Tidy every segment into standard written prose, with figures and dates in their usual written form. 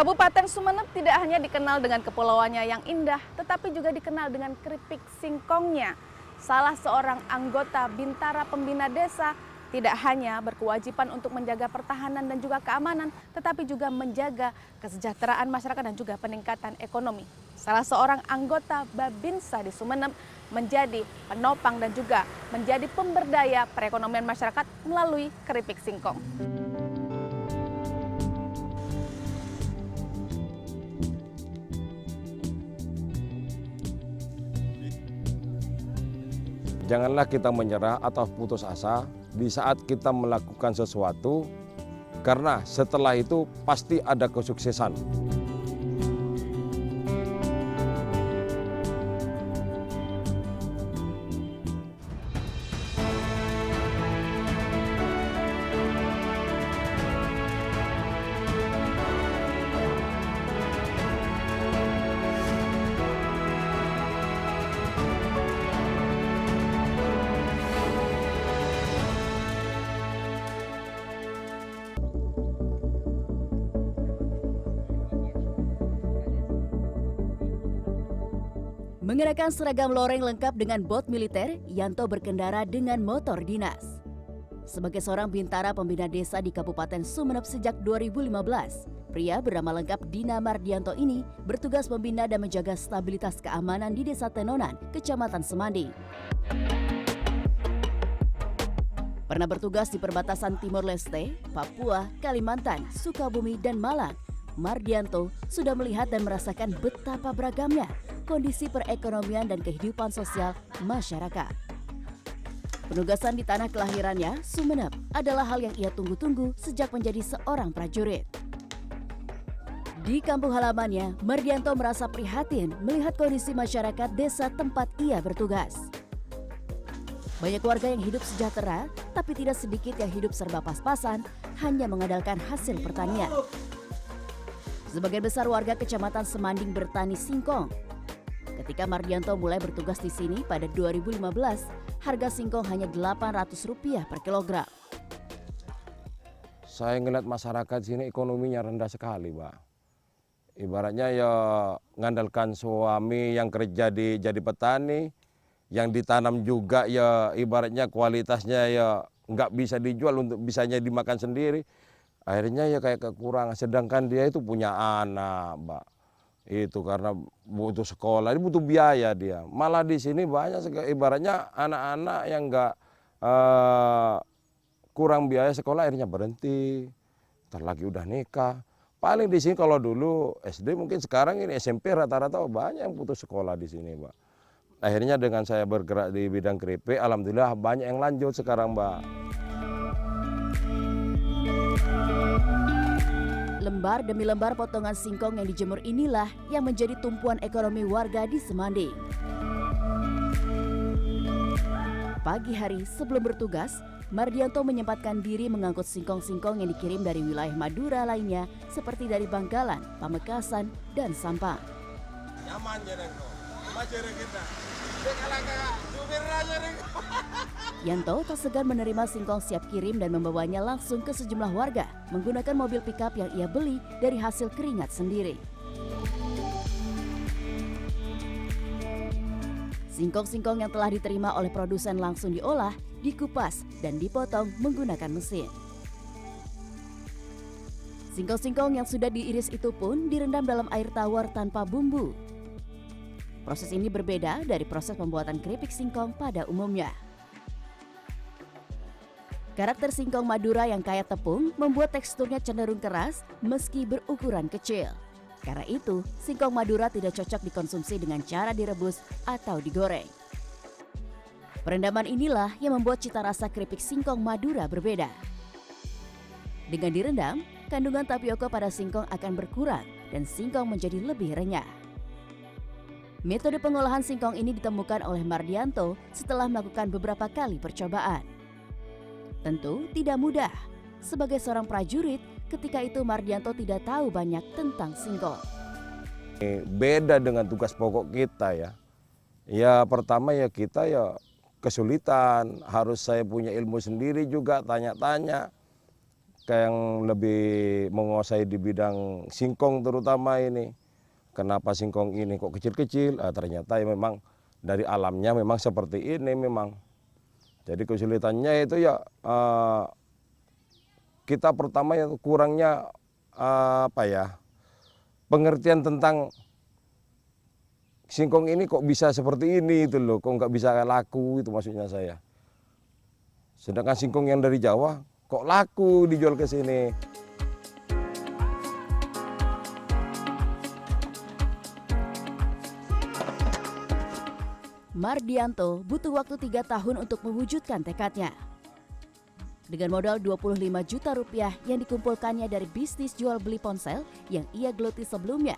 Kabupaten Sumeneb tidak hanya dikenal dengan kepulauannya yang indah, tetapi juga dikenal dengan keripik singkongnya. Salah seorang anggota Bintara Pembina Desa tidak hanya berkewajiban untuk menjaga pertahanan dan juga keamanan, tetapi juga menjaga kesejahteraan masyarakat dan juga peningkatan ekonomi. Salah seorang anggota Babinsa di Sumeneb menjadi penopang dan juga menjadi pemberdaya perekonomian masyarakat melalui keripik singkong. Janganlah kita menyerah atau putus asa di saat kita melakukan sesuatu, karena setelah itu pasti ada kesuksesan. Mengenakan seragam loreng lengkap dengan bot militer, Yanto berkendara dengan motor dinas. Sebagai seorang bintara pembina desa di Kabupaten Sumeneb sejak 2015, pria bernama lengkap Dina Mardianto ini bertugas membina dan menjaga stabilitas keamanan di Desa Tenonan, Kecamatan Semanding. Pernah bertugas di perbatasan Timor Leste, Papua, Kalimantan, Sukabumi, dan Malang, Mardianto sudah melihat dan merasakan betapa beragamnya kondisi perekonomian dan kehidupan sosial masyarakat. Penugasan di tanah kelahirannya, Sumeneb, adalah hal yang ia tunggu-tunggu sejak menjadi seorang prajurit. Di kampung halamannya, Mardianto merasa prihatin melihat kondisi masyarakat desa tempat ia bertugas. Banyak warga yang hidup sejahtera, tapi tidak sedikit yang hidup serba pas-pasan, hanya mengandalkan hasil pertanian. Sebagian besar warga Kecamatan Semanding bertani singkong. Ketika Mardianto mulai bertugas di sini pada 2015, harga singkong hanya Rp800 per kilogram. Saya ngeliat masyarakat sini ekonominya rendah sekali, Pak. Ibaratnya ya ngandalkan suami yang kerja jadi petani, yang ditanam juga ya ibaratnya kualitasnya ya nggak bisa dijual untuk bisanya dimakan sendiri. Akhirnya ya kayak kekurangan, sedangkan dia itu punya anak, Mbak. Itu karena butuh sekolah, ini butuh biaya dia. Malah di sini banyak ibaratnya anak-anak yang nggak kurang biaya sekolah akhirnya berhenti. Ntar lagi udah nikah. Paling di sini kalau dulu SD, mungkin sekarang ini SMP rata-rata banyak yang putus sekolah di sini, Mbak. Akhirnya dengan saya bergerak di bidang keripik, alhamdulillah banyak yang lanjut sekarang, Mbak. Lembar demi lembar potongan singkong yang dijemur inilah yang menjadi tumpuan ekonomi warga di Semanding. Pagi hari sebelum bertugas, Mardianto menyempatkan diri mengangkut singkong-singkong yang dikirim dari wilayah Madura lainnya seperti dari Bangkalan, Pamekasan, dan Sampang. Nyaman kita. Yanto tak segan menerima singkong siap kirim dan membawanya langsung ke sejumlah warga menggunakan mobil pickup yang ia beli dari hasil keringat sendiri. Singkong-singkong yang telah diterima oleh produsen langsung diolah, dikupas, dan dipotong menggunakan mesin. Singkong-singkong yang sudah diiris itu pun direndam dalam air tawar tanpa bumbu. Proses ini berbeda dari proses pembuatan keripik singkong pada umumnya. Karakter singkong Madura yang kaya tepung membuat teksturnya cenderung keras meski berukuran kecil. Karena itu, singkong Madura tidak cocok dikonsumsi dengan cara direbus atau digoreng. Perendaman inilah yang membuat cita rasa keripik singkong Madura berbeda. Dengan direndam, kandungan tapioka pada singkong akan berkurang dan singkong menjadi lebih renyah. Metode pengolahan singkong ini ditemukan oleh Mardianto setelah melakukan beberapa kali percobaan. Tentu tidak mudah. Sebagai seorang prajurit, ketika itu Mardianto tidak tahu banyak tentang singkong. Beda dengan tugas pokok kita ya. Ya pertama ya kita ya kesulitan, harus saya punya ilmu sendiri juga, tanya-tanya. mereka yang lebih menguasai di bidang singkong terutama ini. Kenapa singkong ini kok kecil-kecil? Ternyata ya memang dari alamnya memang seperti ini memang. Jadi kesulitannya itu ya kita pertama ya kurangnya pengertian tentang singkong ini kok bisa seperti ini itu loh, kok nggak bisa laku itu maksudnya saya. Sedangkan singkong yang dari Jawa kok laku dijual ke sini. Mardianto butuh waktu 3 tahun untuk mewujudkan tekadnya. Dengan modal 25 juta rupiah yang dikumpulkannya dari bisnis jual beli ponsel yang ia geluti sebelumnya,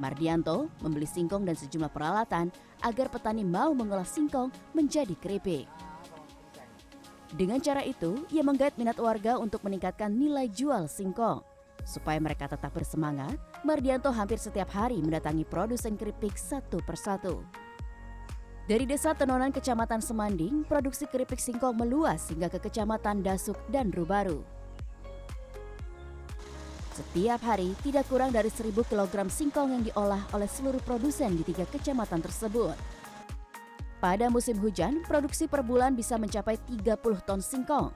Mardianto membeli singkong dan sejumlah peralatan agar petani mau mengolah singkong menjadi keripik. Dengan cara itu, ia menggait minat warga untuk meningkatkan nilai jual singkong. Supaya mereka tetap bersemangat, Mardianto hampir setiap hari mendatangi produsen keripik satu persatu. Dari Desa Tenonan, Kecamatan Semanding, produksi keripik singkong meluas hingga ke Kecamatan Dasuk dan Rubaru. Setiap hari tidak kurang dari 1.000 kg singkong yang diolah oleh seluruh produsen di 3 kecamatan tersebut. Pada musim hujan, produksi per bulan bisa mencapai 30 ton singkong.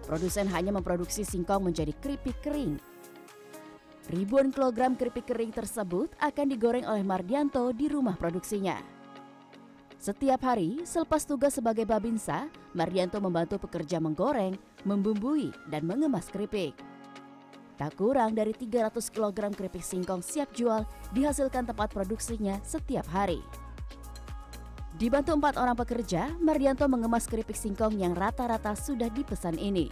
Produsen hanya memproduksi singkong menjadi keripik kering. Ribuan kilogram keripik kering tersebut akan digoreng oleh Mardianto di rumah produksinya. Setiap hari, selepas tugas sebagai babinsa, Mardianto membantu pekerja menggoreng, membumbui, dan mengemas keripik. Tak kurang dari 300 kg keripik singkong siap jual dihasilkan tempat produksinya setiap hari. Dibantu 4 orang pekerja, Mardianto mengemas keripik singkong yang rata-rata sudah dipesan ini.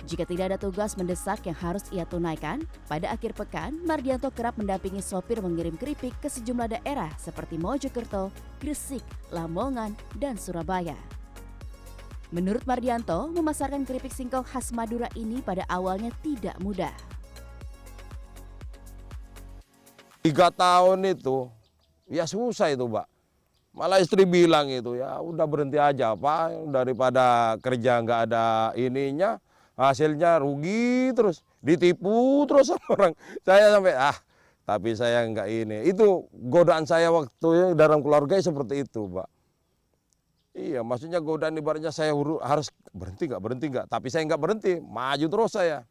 Jika tidak ada tugas mendesak yang harus ia tunaikan, pada akhir pekan, Mardianto kerap mendampingi sopir mengirim keripik ke sejumlah daerah seperti Mojokerto, Gresik, Lamongan, dan Surabaya. Menurut Mardianto, memasarkan keripik singkong khas Madura ini pada awalnya tidak mudah. 3 tahun itu, ya susah itu, Mbak. Malah istri bilang itu, ya udah berhenti aja, Pak, daripada kerja nggak ada ininya, hasilnya rugi terus, ditipu terus sama orang. Saya sampai, tapi saya nggak ini. Itu godaan saya waktu dalam keluarga seperti itu, Pak. Iya, maksudnya godaan ibaratnya saya harus berhenti nggak. Tapi saya nggak berhenti, maju terus saya.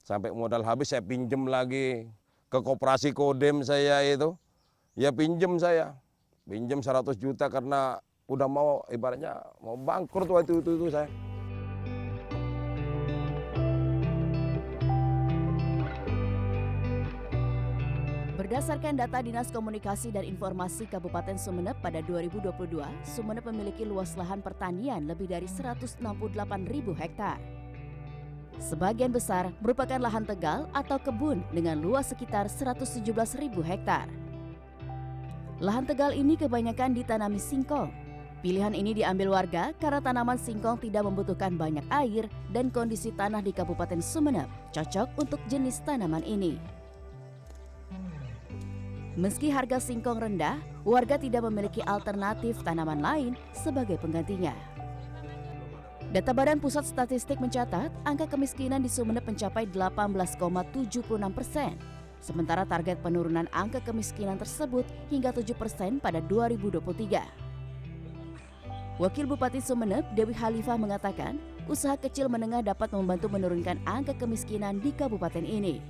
Sampai modal habis saya pinjem lagi ke koperasi Kodem saya itu. Ya pinjem 100 juta karena udah mau ibaratnya mau bangkrut waktu itu saya. Berdasarkan data Dinas Komunikasi dan Informasi Kabupaten Sumeneb pada 2022, Sumeneb memiliki luas lahan pertanian lebih dari 168.000 hektar. Sebagian besar merupakan lahan tegal atau kebun dengan luas sekitar 117.000 hektar. Lahan tegal ini kebanyakan ditanami singkong. Pilihan ini diambil warga karena tanaman singkong tidak membutuhkan banyak air dan kondisi tanah di Kabupaten Sumeneb cocok untuk jenis tanaman ini. Meski harga singkong rendah, warga tidak memiliki alternatif tanaman lain sebagai penggantinya. Data Badan Pusat Statistik mencatat angka kemiskinan di Sumeneb mencapai 18,76%. Sementara target penurunan angka kemiskinan tersebut hingga 7% pada 2023. Wakil Bupati Sumeneb, Dewi Khalifah mengatakan, usaha kecil menengah dapat membantu menurunkan angka kemiskinan di kabupaten ini.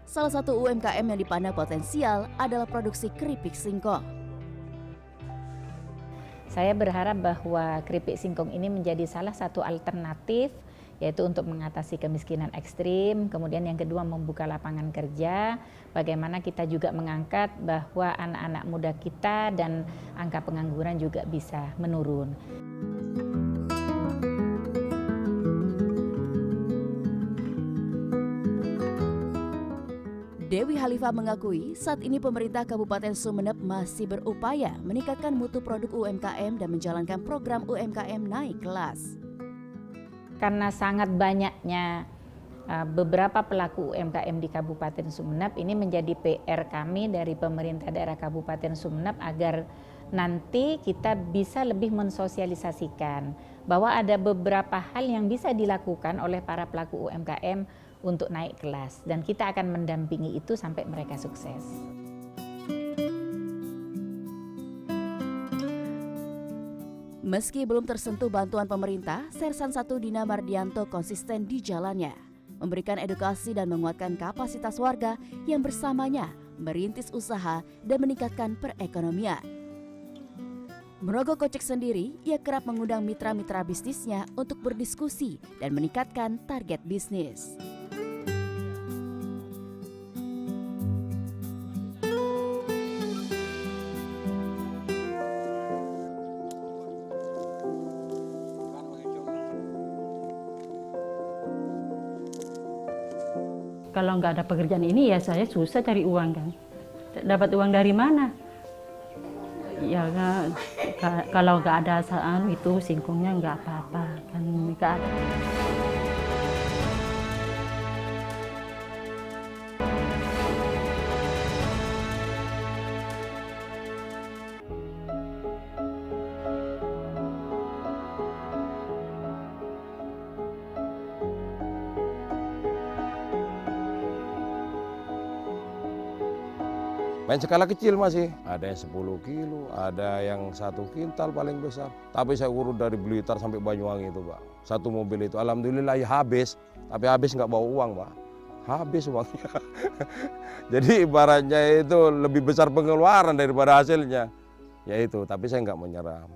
Salah satu UMKM yang dipandang potensial adalah produksi keripik singkong. Saya berharap bahwa keripik singkong ini menjadi salah satu alternatif, yaitu untuk mengatasi kemiskinan ekstrim. Kemudian yang kedua, membuka lapangan kerja. Bagaimana kita juga mengangkat bahwa anak-anak muda kita dan angka pengangguran juga bisa menurun. Dewi Khalifah mengakui saat ini pemerintah Kabupaten Sumeneb masih berupaya meningkatkan mutu produk UMKM dan menjalankan program UMKM naik kelas. Karena sangat banyaknya beberapa pelaku UMKM di Kabupaten Sumeneb, ini menjadi PR kami dari pemerintah daerah Kabupaten Sumeneb agar nanti kita bisa lebih mensosialisasikan bahwa ada beberapa hal yang bisa dilakukan oleh para pelaku UMKM untuk naik kelas, dan kita akan mendampingi itu sampai mereka sukses. Meski belum tersentuh bantuan pemerintah, Sersan 1 Dina Mardianto konsisten di jalannya, memberikan edukasi dan menguatkan kapasitas warga yang bersamanya merintis usaha dan meningkatkan perekonomian. Merogoh kocek sendiri, ia kerap mengundang mitra-mitra bisnisnya untuk berdiskusi dan meningkatkan target bisnis. Kalau nggak ada pekerjaan ini ya saya susah cari uang kan. Dapat uang dari mana? Ya kalau nggak ada itu singkongnya nggak apa-apa kan, nggak ada. Main skala kecil masih, ada yang 10 kilo, ada yang 1 kintal paling besar. Tapi saya urut dari Blitar sampai Banyuwangi itu, Pak. Satu mobil itu, alhamdulillah ya habis, tapi habis nggak bawa uang, Pak. Habis uangnya. Jadi ibaratnya itu lebih besar pengeluaran daripada hasilnya. Ya itu, tapi saya nggak menyerah.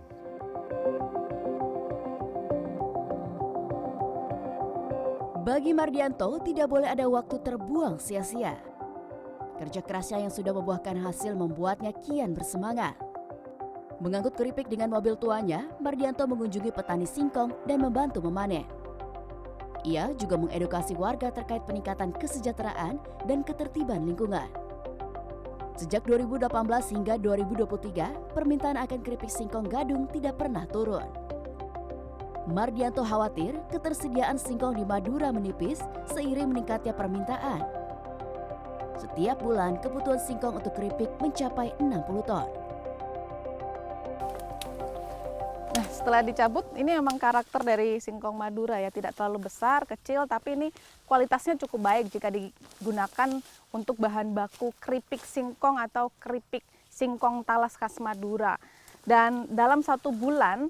Bagi Mardianto, tidak boleh ada waktu terbuang sia-sia. Kerja kerasnya yang sudah membuahkan hasil membuatnya kian bersemangat. Mengangkut keripik dengan mobil tuanya, Mardianto mengunjungi petani singkong dan membantu memanen. Ia juga mengedukasi warga terkait peningkatan kesejahteraan dan ketertiban lingkungan. Sejak 2018 hingga 2023, permintaan akan keripik singkong gadung tidak pernah turun. Mardianto khawatir ketersediaan singkong di Madura menipis seiring meningkatnya permintaan. Setiap bulan kebutuhan singkong untuk keripik mencapai 60 ton. Nah, setelah dicabut, ini memang karakter dari singkong Madura ya, tidak terlalu besar, kecil, tapi ini kualitasnya cukup baik jika digunakan untuk bahan baku keripik singkong atau keripik singkong talas khas Madura. Dan dalam 1 bulan,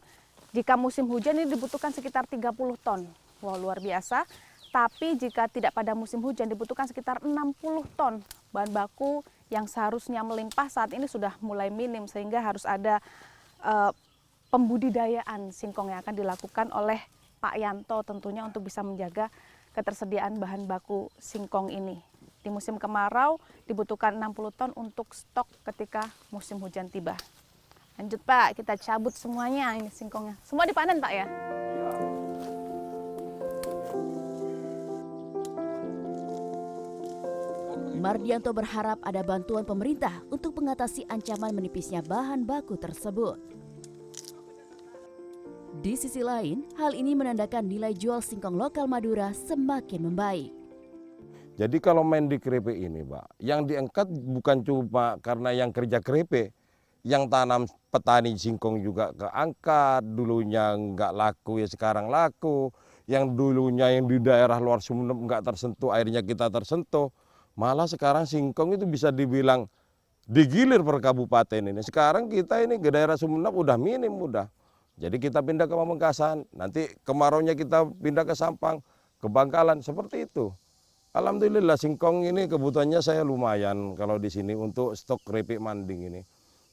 jika musim hujan ini dibutuhkan sekitar 30 ton. Wow, luar biasa. Tapi jika tidak pada musim hujan dibutuhkan sekitar 60 ton bahan baku yang seharusnya melimpah saat ini sudah mulai minim, sehingga harus ada pembudidayaan singkong yang akan dilakukan oleh Pak Yanto tentunya untuk bisa menjaga ketersediaan bahan baku singkong ini. Di musim kemarau dibutuhkan 60 ton untuk stok ketika musim hujan tiba. Lanjut Pak, kita cabut semuanya ini singkongnya. Semua dipanen Pak ya? Mardianto berharap ada bantuan pemerintah untuk mengatasi ancaman menipisnya bahan baku tersebut. Di sisi lain, hal ini menandakan nilai jual singkong lokal Madura semakin membaik. Jadi kalau main di keripik ini, Pak, yang diangkat bukan cuma karena yang kerja keripik, yang tanam petani singkong juga keangkat, dulunya nggak laku ya sekarang laku, yang dulunya yang di daerah luar Sumeneb nggak tersentuh, akhirnya kita tersentuh. Malah sekarang singkong itu bisa dibilang digilir per kabupaten ini. Sekarang kita ini ke daerah Sumeneb udah minim udah. Jadi kita pindah ke Pamengkasan, nanti kemaraunya kita pindah ke Sampang, ke Bangkalan, seperti itu. Alhamdulillah singkong ini kebutuhannya saya lumayan kalau di sini untuk stok keripik manding ini.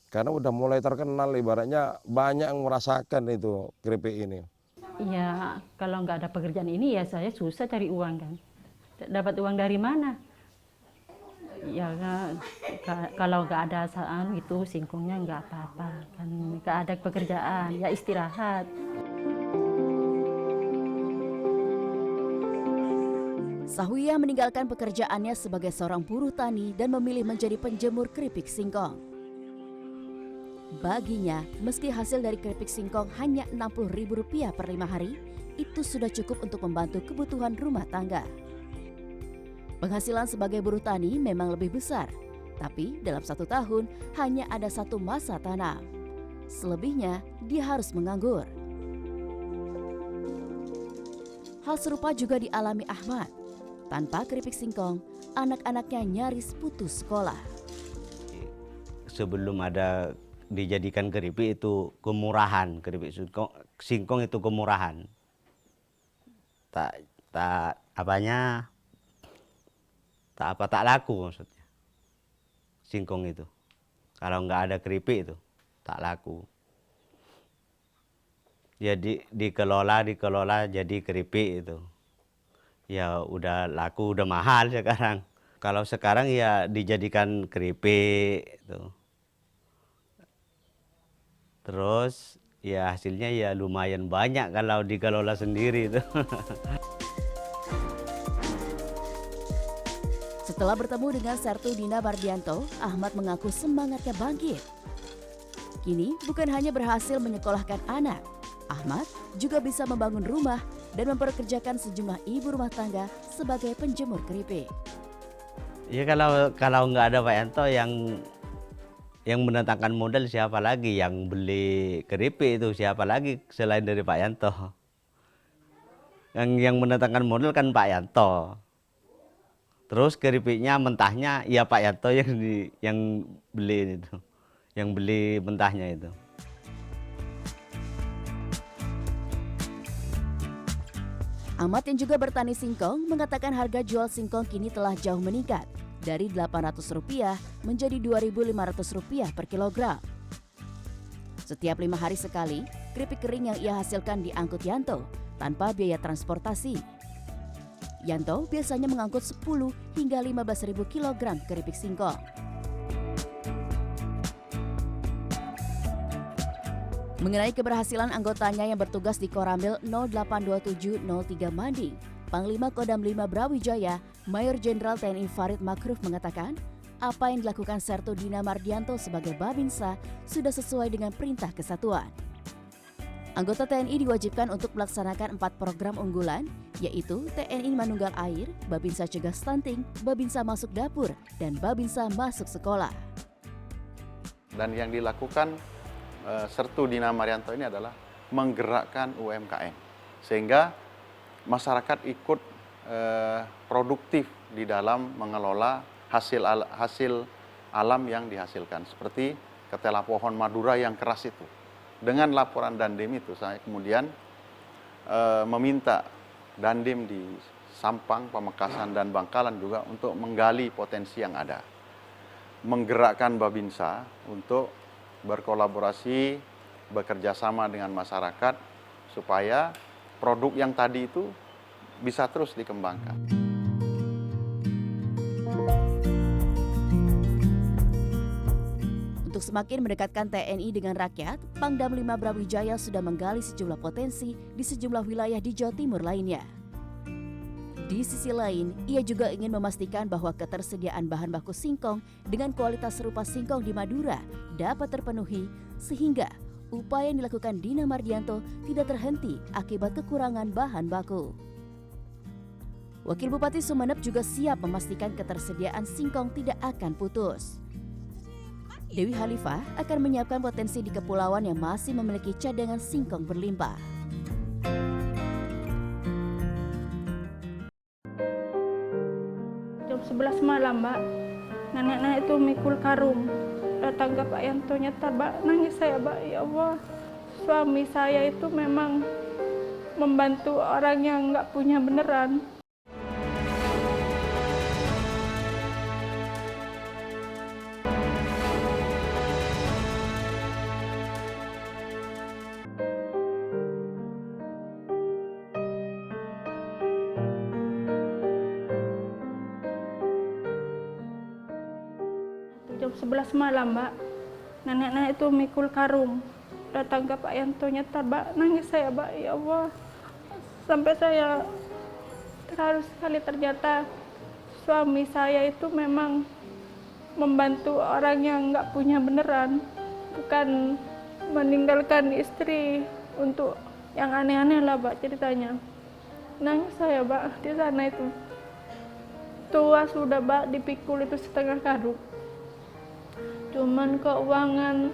Karena udah mulai terkenal, ibaratnya banyak yang merasakan itu keripik ini. Ya kalau nggak ada pekerjaan ini ya saya susah cari uang kan. Dapat uang dari mana? Ya kalau nggak ada itu singkongnya nggak apa-apa kan, nggak ada pekerjaan ya istirahat. Sahwiyah meninggalkan pekerjaannya sebagai seorang buruh tani dan memilih menjadi penjemur keripik singkong. Baginya, meski hasil dari keripik singkong hanya Rp60.000 per 5 hari, itu sudah cukup untuk membantu kebutuhan rumah tangga. Penghasilan sebagai buruh tani memang lebih besar, tapi dalam 1 tahun hanya ada 1 masa tanam. Selebihnya, dia harus menganggur. Hal serupa juga dialami Ahmad. Tanpa keripik singkong, anak-anaknya nyaris putus sekolah. Sebelum ada dijadikan keripik itu kemurahan, keripik singkong itu kemurahan. Tak laku maksudnya. Singkong itu. Kalau nggak ada keripik itu tak laku. Jadi dikelola jadi keripik itu. Ya udah laku, udah mahal sekarang. Kalau sekarang ya dijadikan keripik itu. Terus ya hasilnya ya lumayan banyak kalau dikelola sendiri itu. Setelah bertemu dengan Sertu Dina Mardianto, Ahmad mengaku semangatnya bangkit. Kini bukan hanya berhasil menyekolahkan anak, Ahmad juga bisa membangun rumah dan memperkerjakan sejumlah ibu rumah tangga sebagai penjemur keripik. Ya kalau nggak ada Pak Yanto yang mendatangkan modal, siapa lagi yang beli keripik itu, siapa lagi selain dari Pak Yanto. Yang mendatangkan modal kan Pak Yanto. Terus keripiknya mentahnya ya Pak Yanto yang beli itu, yang beli mentahnya itu. Ahmad yang juga bertani singkong mengatakan harga jual singkong kini telah jauh meningkat dari Rp800 menjadi Rp2.500 per kilogram. Setiap 5 hari sekali, keripik kering yang ia hasilkan diangkut Yanto tanpa biaya transportasi. Yanto biasanya mengangkut 10 hingga 15.000 kilogram keripik singkong. Mengenai keberhasilan anggotanya yang bertugas di Koramil 082703 Manding, Panglima Kodam 5 Brawijaya, Mayor Jenderal TNI Farid Makruf mengatakan, apa yang dilakukan Sertu Dina Mardianto sebagai Babinsa sudah sesuai dengan perintah kesatuan. Anggota TNI diwajibkan untuk melaksanakan 4 program unggulan, yaitu TNI Manunggal Air, Babinsa Cegah Stunting, Babinsa Masuk Dapur, dan Babinsa Masuk Sekolah. Dan yang dilakukan Sertu Dina Mardianto ini adalah menggerakkan UMKM, sehingga masyarakat ikut produktif di dalam mengelola hasil alam yang dihasilkan, seperti ketela pohon Madura yang keras itu. Dengan laporan Dandim itu, saya kemudian meminta Dandim di Sampang, Pamekasan, dan Bangkalan juga untuk menggali potensi yang ada, menggerakkan Babinsa untuk berkolaborasi, bekerja sama dengan masyarakat supaya produk yang tadi itu bisa terus dikembangkan. Untuk semakin mendekatkan TNI dengan rakyat, Pangdam 5 Brawijaya sudah menggali sejumlah potensi di sejumlah wilayah di Jawa Timur lainnya. Di sisi lain, ia juga ingin memastikan bahwa ketersediaan bahan baku singkong dengan kualitas serupa singkong di Madura dapat terpenuhi, sehingga upaya yang dilakukan Dina Mardianto tidak terhenti akibat kekurangan bahan baku. Wakil Bupati Sumeneb juga siap memastikan ketersediaan singkong tidak akan putus. Dewi Halifah akan menyiapkan potensi di kepulauan yang masih memiliki cadangan singkong berlimpah. Jam 11 malam, Mbak, nenek-nenek itu mikul karung. Datang ke Pak Yanto, nyetar, Mbak, nangis saya, Mbak. Ya Allah, suami saya itu memang membantu orang yang nggak punya beneran. Jam 11 malam, Mbak, nenek-nenek itu mikul karung. Datang ke Pak Yanto, nyetar, Mbak, nangis saya, Mbak. Ya Allah, sampai saya terharu sekali. Ternyata suami saya itu memang membantu orang yang nggak punya beneran, bukan meninggalkan istri untuk yang aneh-aneh lah, Mbak, ceritanya. Nangis saya, Mbak, di sana itu. Tua sudah, Mbak, dipikul itu setengah karung. Cuman keuangan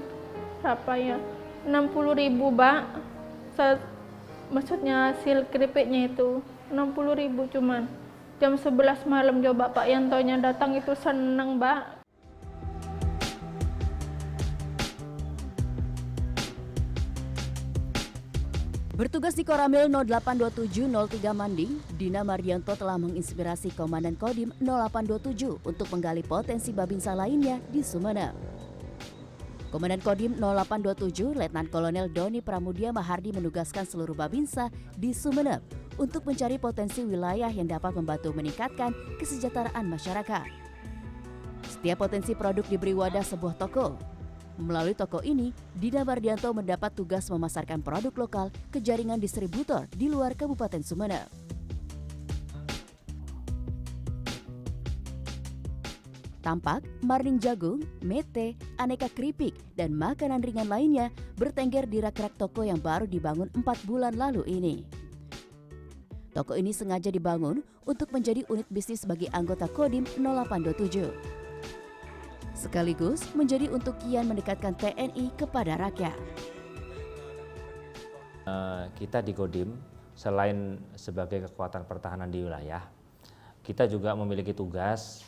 berapa ya, 60.000, Mbak. Maksudnya hasil keripiknya itu 60.000 cuman. Jam 11 malam coba Pak Yantonya datang itu seneng, Mbak. Bertugas di Koramil 082703 Manding, Dina Mardianto telah menginspirasi Komandan Kodim 0827 untuk menggali potensi Babinsa lainnya di Sumeneb. Komandan Kodim 0827, Letnan Kolonel Doni Pramudia Mahardi menugaskan seluruh Babinsa di Sumeneb untuk mencari potensi wilayah yang dapat membantu meningkatkan kesejahteraan masyarakat. Setiap potensi produk diberi wadah sebuah toko. Melalui toko ini, Dina Mardianto mendapat tugas memasarkan produk lokal ke jaringan distributor di luar Kabupaten Sumeneb. Tampak, marning jagung, mete, aneka keripik, dan makanan ringan lainnya bertengger di rak-rak toko yang baru dibangun 4 bulan lalu ini. Toko ini sengaja dibangun untuk menjadi unit bisnis bagi anggota Kodim 0827. Sekaligus menjadi untuk kian mendekatkan TNI kepada rakyat. Kita di Kodim, selain sebagai kekuatan pertahanan di wilayah, kita juga memiliki tugas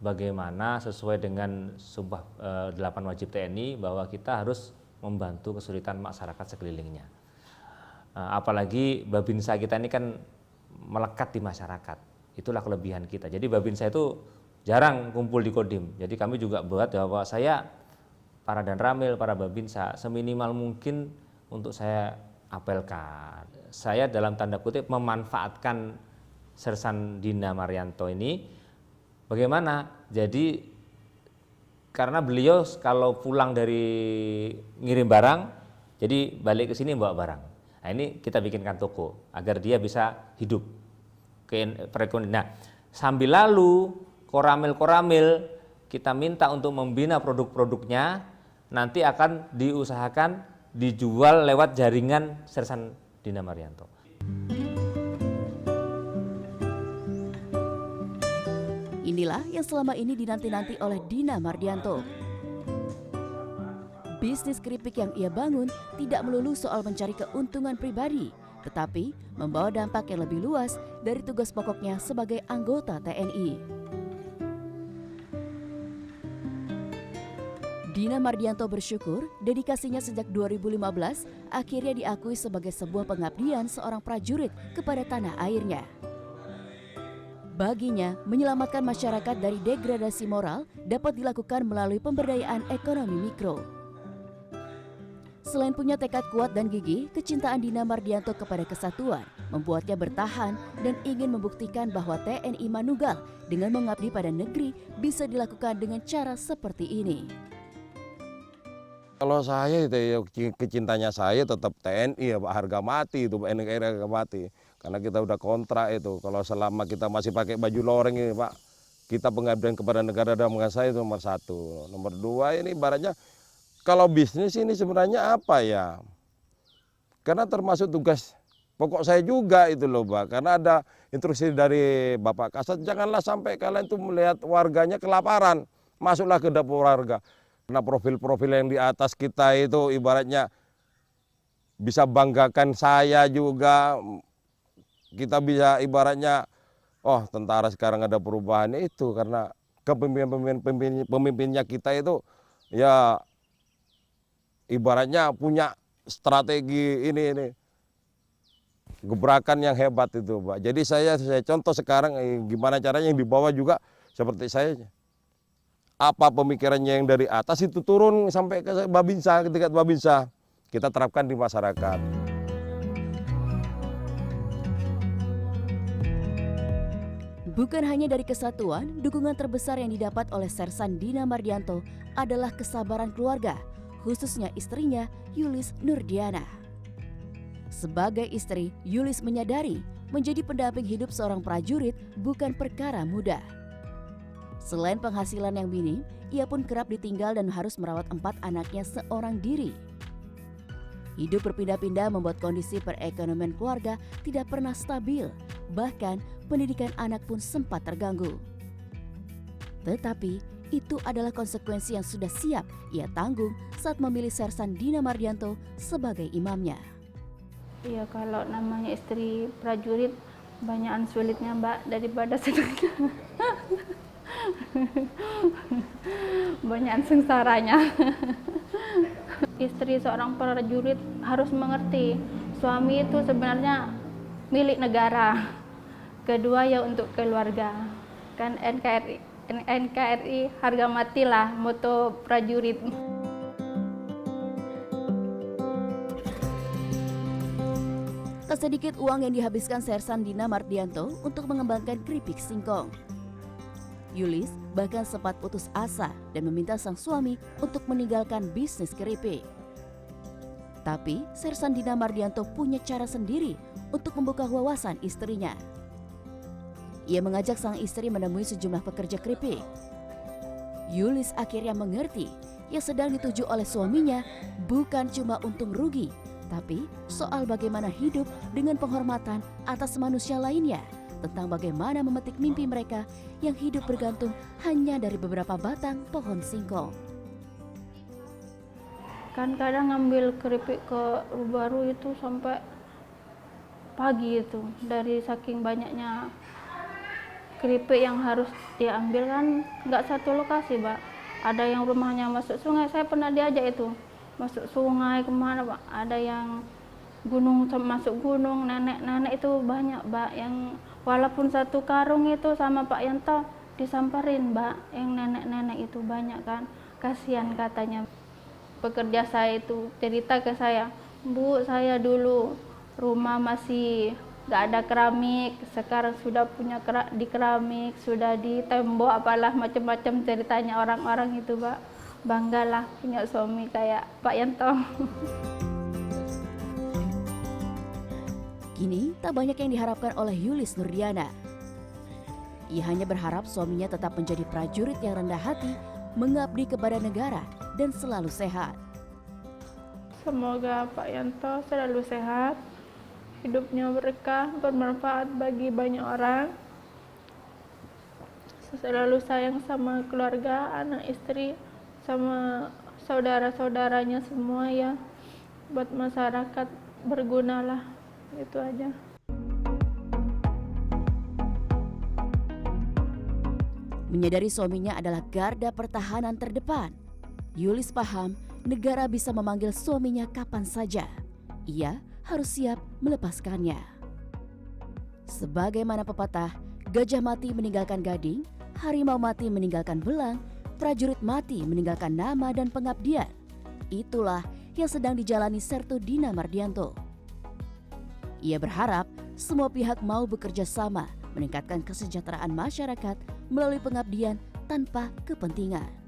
bagaimana sesuai dengan Sumpah 8 Wajib TNI bahwa kita harus membantu kesulitan masyarakat sekelilingnya. Apalagi Babinsa kita ini kan melekat di masyarakat, itulah kelebihan kita. Jadi Babinsa itu jarang kumpul di Kodim, jadi kami juga buat bahwa saya, para Danramil, para Babinsa, seminimal mungkin untuk saya apelkan. Saya dalam tanda kutip memanfaatkan Sersan Dina Mardianto ini, bagaimana? Jadi karena beliau kalau pulang dari ngirim barang, jadi balik ke sini bawa barang. Nah ini kita bikinkan toko, agar dia bisa hidup. Nah sambil lalu, Koramil kita minta untuk membina produk-produknya, nanti akan diusahakan dijual lewat jaringan Sersan Dina Mardianto. Inilah yang selama ini dinanti-nanti oleh Dina Mardianto. Bisnis keripik yang ia bangun tidak melulu soal mencari keuntungan pribadi, tetapi membawa dampak yang lebih luas dari tugas pokoknya sebagai anggota TNI. Dina Mardianto bersyukur dedikasinya sejak 2015 akhirnya diakui sebagai sebuah pengabdian seorang prajurit kepada tanah airnya. Baginya, menyelamatkan masyarakat dari degradasi moral dapat dilakukan melalui pemberdayaan ekonomi mikro. Selain punya tekad kuat dan gigih, kecintaan Dina Mardianto kepada kesatuan membuatnya bertahan dan ingin membuktikan bahwa TNI Manunggal dengan mengabdi pada negeri bisa dilakukan dengan cara seperti ini. Kalau saya itu ya, kecintanya saya tetap TNI ya Pak, harga mati itu NKRI harga mati. Karena kita udah kontrak itu, kalau selama kita masih pakai baju loreng ini Pak, kita pengabdian kepada negara dan bangsa itu nomor 1. Nomor 2 ini ibaratnya kalau bisnis ini sebenarnya apa ya? Karena termasuk tugas pokok saya juga itu loh Pak, karena ada instruksi dari Bapak Kasat, janganlah sampai kalian tuh melihat warganya kelaparan, masuklah ke dapur warga. Karena profil-profil yang di atas kita itu ibaratnya bisa banggakan saya juga, kita bisa ibaratnya, oh tentara sekarang ada perubahan itu karena pemimpinnya kita itu ya ibaratnya punya strategi ini gebrakan yang hebat itu Pak. Jadi saya contoh sekarang gimana caranya yang di bawah juga seperti saya. Apa pemikirannya yang dari atas itu turun sampai ke Babinsa, ke tingkat Babinsa, kita terapkan di masyarakat. Bukan hanya dari kesatuan, dukungan terbesar yang didapat oleh Sersan Dina Mardianto adalah kesabaran keluarga, khususnya istrinya Yulis Nurdiana. Sebagai istri, Yulis menyadari menjadi pendamping hidup seorang prajurit bukan perkara mudah. Selain penghasilan yang minim, ia pun kerap ditinggal dan harus merawat 4 anaknya seorang diri. Hidup berpindah-pindah membuat kondisi perekonomian keluarga tidak pernah stabil, bahkan pendidikan anak pun sempat terganggu. Tetapi itu adalah konsekuensi yang sudah siap ia tanggung saat memilih Sersan Dina Mardianto sebagai imamnya. Iya, kalau namanya istri prajurit Banyakan sulitnya Mbak daripada senangnya. Banyakan sengsaranya. Istri seorang prajurit harus mengerti, suami itu sebenarnya milik negara. Kedua ya untuk keluarga. Kan NKRI harga matilah moto prajurit. Tak sedikit uang yang dihabiskan Sersan Dina Mardianto untuk mengembangkan keripik singkong. Yulis bahkan sempat putus asa dan meminta sang suami untuk meninggalkan bisnis keripik. Tapi Sersan Dina Mardianto punya cara sendiri untuk membuka wawasan istrinya. Ia mengajak sang istri menemui sejumlah pekerja keripik. Yulis akhirnya mengerti yang sedang dituju oleh suaminya bukan cuma untung rugi, tapi soal bagaimana hidup dengan penghormatan atas manusia lainnya, tentang bagaimana memetik mimpi mereka yang hidup bergantung hanya dari beberapa batang pohon singkong. Kan kadang ngambil keripik ke baru itu sampai pagi itu, dari saking banyaknya keripik yang harus diambil kan nggak satu lokasi, Pak. Ada yang rumahnya masuk sungai, saya pernah diajak itu masuk sungai kemana, Pak. Ada yang gunung, masuk gunung, nenek-nenek itu banyak, Pak, yang walaupun satu karung itu sama Pak Yanto disamperin, Mbak. Yang nenek-nenek itu banyak kan, kasihan katanya. Pekerja saya itu cerita ke saya, Bu, saya dulu rumah masih nggak ada keramik, sekarang sudah punya di keramik, sudah di tembok, apalah macam-macam ceritanya orang-orang itu, Pak. Banggalah punya suami kayak Pak Yanto. Kini tak banyak yang diharapkan oleh Yulis Nurdiana. Ia hanya berharap suaminya tetap menjadi prajurit yang rendah hati, mengabdi kepada negara dan selalu sehat. Semoga Pak Yanto selalu sehat, hidupnya berkah, bermanfaat bagi banyak orang. Selalu sayang sama keluarga, anak istri, sama saudara-saudaranya semua ya. Buat masyarakat bergunalah, itu aja. Menyadari suaminya adalah garda pertahanan terdepan, Yulis paham negara bisa memanggil suaminya kapan saja. Ia harus siap melepaskannya. Sebagaimana pepatah, gajah mati meninggalkan gading, harimau mati meninggalkan belang, prajurit mati meninggalkan nama dan pengabdian. Itulah yang sedang dijalani Sertu Dina Mardianto. Ia berharap semua pihak mau bekerja sama meningkatkan kesejahteraan masyarakat melalui pengabdian tanpa kepentingan.